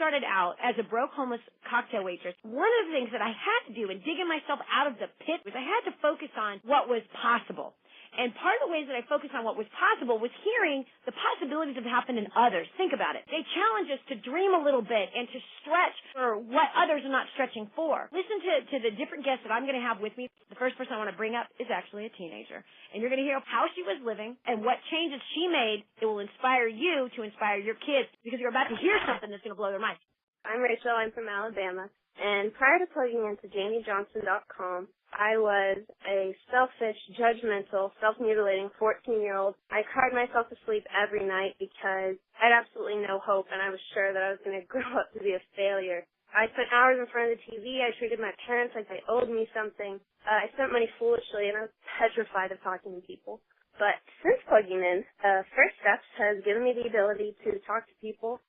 started out as a broke homeless cocktail waitress, one of the things that I had to do in digging myself out of the pit was I had to focus on what was possible. And part of the ways that I focused on what was possible was hearing the possibilities that happen in others. Think about it. They challenge us to dream a little bit and to stretch for what others are not stretching for. Listen to the different guests that I'm going to have with me. The first person I want to bring up is actually a teenager. And you're going to hear how she was living and what changes she made that will inspire you to inspire your kids, because you're about to hear something that's going to blow their mind. I'm Rachel. I'm from Alabama. And prior to plugging into JamieJohnson.com, I was a selfish, judgmental, self-mutilating 14-year-old. I cried myself to sleep every night because I had absolutely no hope, and I was sure that I was going to grow up to be a failure. I spent hours in front of the TV. I treated my parents like they owed me something. I spent money foolishly, and I was petrified of talking to people. But since plugging in, First Steps has given me the ability to talk to people.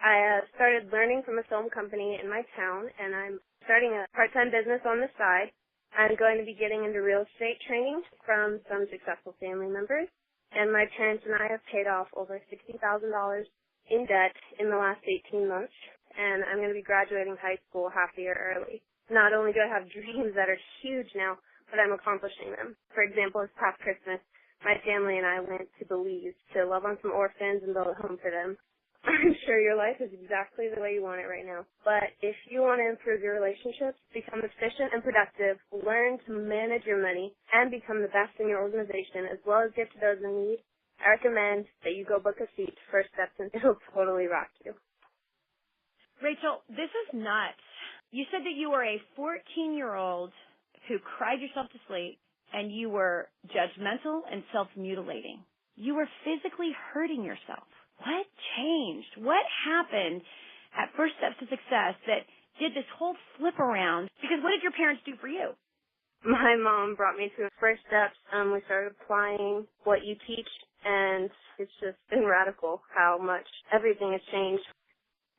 I started learning from a film company in my town, and I'm starting a part-time business on the side. I'm going to be getting into real estate training from some successful family members, and my parents and I have paid off over $60,000 in debt in the last 18 months, and I'm going to be graduating high school half a year early. Not only do I have dreams that are huge now, but I'm accomplishing them. For example, this past Christmas, my family and I went to Belize to love on some orphans and build a home for them. I'm sure your life is exactly the way you want it right now. But if you want to improve your relationships, become efficient and productive, learn to manage your money, and become the best in your organization, as well as give to those in need, I recommend that you go book a seat to First Steps, and it'll totally rock you. Rachel, this is nuts. You said that you were a 14-year-old who cried yourself to sleep, and you were judgmental and self-mutilating. You were physically hurting yourself. What changed? What happened at First Steps to Success that did this whole flip around? Because what did your parents do for you? My mom brought me to First Steps. We started applying what you teach, and it's just been radical how much everything has changed.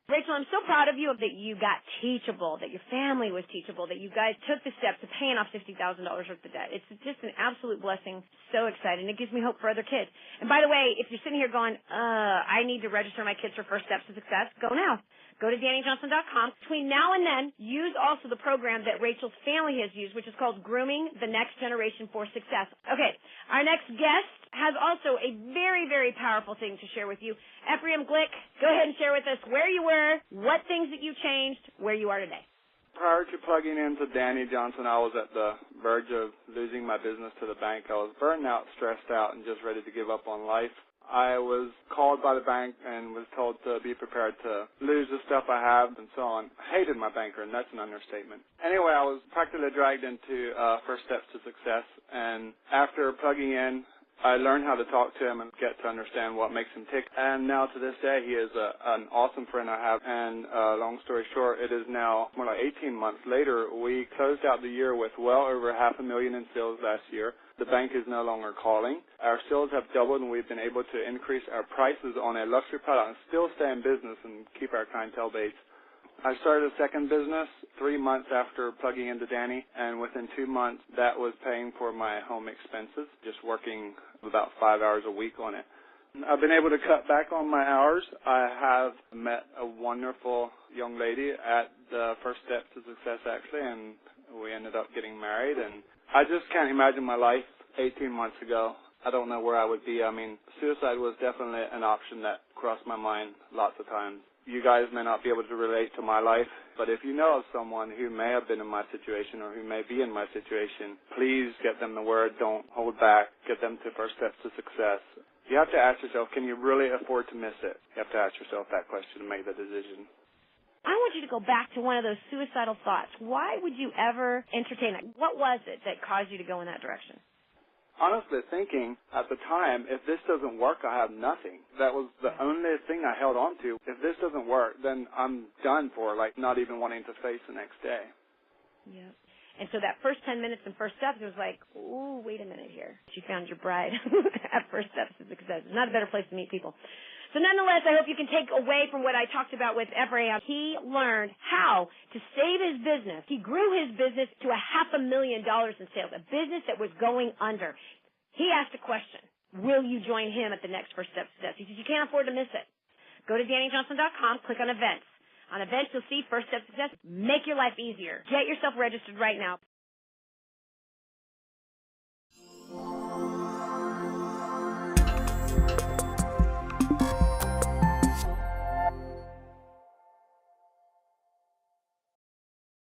Rachel, I'm so proud of you that you got teachable, that your family was teachable, that you guys took the steps to paying off $60,000 worth of debt. It's just an absolute blessing. So exciting. It gives me hope for other kids. And by the way, if you're sitting here going, I need to register my kids for First Steps to Success, go now. Go to DannyJohnson.com. Between now and then, use also the program that Rachel's family has used, which is called Grooming the Next Generation for Success. Okay, our next guest has also a very, very powerful thing to share with you. Ephraim Glick, go ahead and share with us where you were, what things that you changed, where you are today. Prior to plugging into Danny Johnson, I was at the verge of losing my business to the bank. I was burned out, stressed out, and just ready to give up on life. I was called by the bank and was told to be prepared to lose the stuff I have and so on. I hated my banker, and that's an understatement. Anyway, I was practically dragged into First Steps to Success, and after plugging in, I learned how to talk to him and get to understand what makes him tick. And now to this day, he is an awesome friend I have. And long story short, it is now more like 18 months later. We closed out the year with well over $500,000 in sales last year. The bank is no longer calling. Our sales have doubled, and we've been able to increase our prices on a luxury product and still stay in business and keep our clientele base. I started a second business 3 months after plugging into Danny, and within 2 months, that was paying for my home expenses, just working about 5 hours a week on it. I've been able to cut back on my hours. I have met a wonderful young lady at the First Step to Success, actually, and we ended up getting married. And I just can't imagine my life 18 months ago. I don't know where I would be. I mean, suicide was definitely an option that crossed my mind lots of times. You guys may not be able to relate to my life, but if you know of someone who may have been in my situation or who may be in my situation, please get them the word. Don't hold back. Get them to First Steps to Success. You have to ask yourself, can you really afford to miss it? You have to ask yourself that question to make the decision. I want you to go back to one of those suicidal thoughts. Why would you ever entertain that? What was it that caused you to go in that direction? Honestly thinking, at the time, if this doesn't work, I have nothing. That was the only thing I held on to. If this doesn't work, then I'm done for, like not even wanting to face the next day. Yeah. And so that first 10 minutes in First Steps, it was like, ooh, wait a minute here. You found your bride at First Steps to Success. It's not a better place to meet people. So nonetheless, I hope you can take away from what I talked about with Ephraim. He learned how to save his business. He grew his business to $500,000 in sales, a business that was going under. He asked a question, will you join him at the next First Steps to Success? He says, you can't afford to miss it. Go to DannyJohnson.com, click on events. On Events, you'll see First Step Success. Make your life easier. Get yourself registered right now.